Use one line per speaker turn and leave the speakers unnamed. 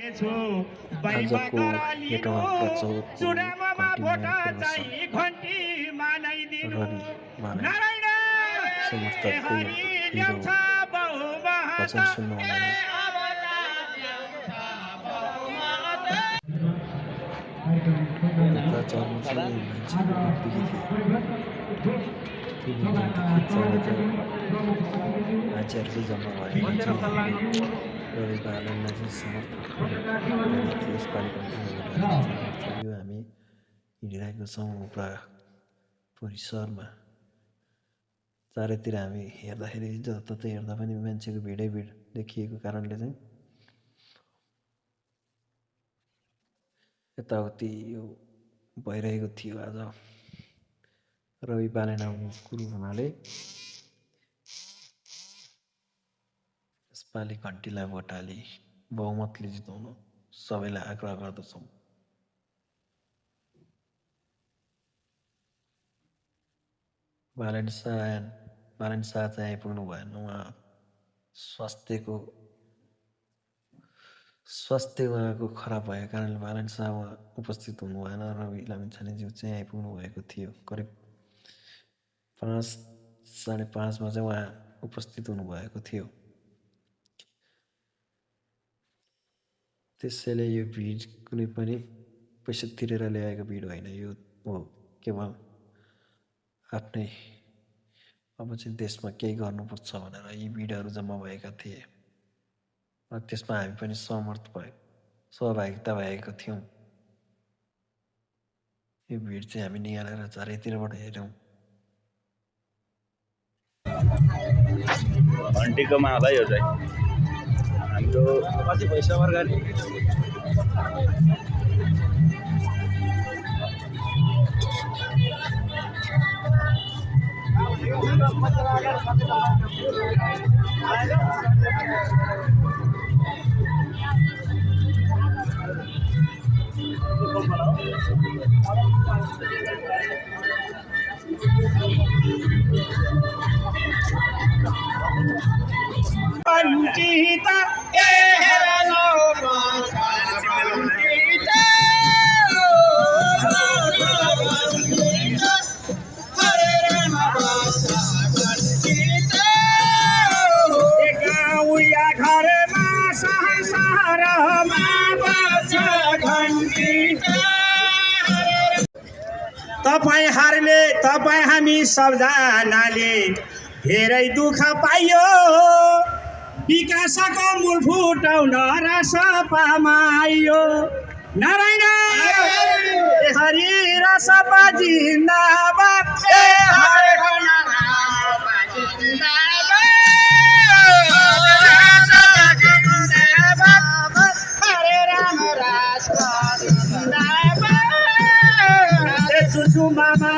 आजको हेटौँडा प्रचोरको कन्टिन्युर रवि माला समर्थकको भिडियो भजन सुन्नु होला। चल्नु चाहिँ मान्छेको मान्छेहरू चाहिँ जम्मा भएर रवि बालनलाई चाहिँ समर्थन यसपालि यो हामी हिँडिरहेको छौँ उपरा परिसरमा। चारैतिर हामी हेर्दाखेरि जताततै हेर्दा पनि मान्छेको भिडै भिड देखिएको कारणले चाहिँ यताउति यो भइरहेको थियो। आज रवि बालन आउने कुरो हुनाले यसपालि घन्टीलाई भोटाली बहुमतले जिताउन सबैलाई आग्रह गर्दछौँ। बालन शाह चाहिँ आइपुग्नु भएन। उहाँ स्वास्थ्य उहाँको खराब भएको कारणले बालन शाह उहाँ उपस्थित हुनु भएन। रवि लामिछानेज्यू चाहिँ आइपुग्नु भएको थियो। करिब 5:30 चाहिँ उहाँ उपस्थित हुनुभएको थियो। त्यसैले यो भिड कुनै पनि पैसा तिरेर ल्याएको भिड होइन। यो हो केवल आफ्नै अब चाहिँ देशमा केही गर्नुपर्छ भनेर यी भिडहरू जम्मा भएका थिए। त्यसमा हामी पनि सहभागिता भएको थियौँ। यो भिड चाहिँ हामी निहालेर चारैतिरबाट हेऱ्यौँ।
घन्टीको माला यो चाहिँ हाम्रो पछि पैसा वर्गाली
तपाईं हारले तपाईं हामी सबजनाले धेरै दुःख पाइयो। विकासको मूल फुटाउन र सपामा आइयो। नारायण हरि र सपा जिन्दाबाद। मामा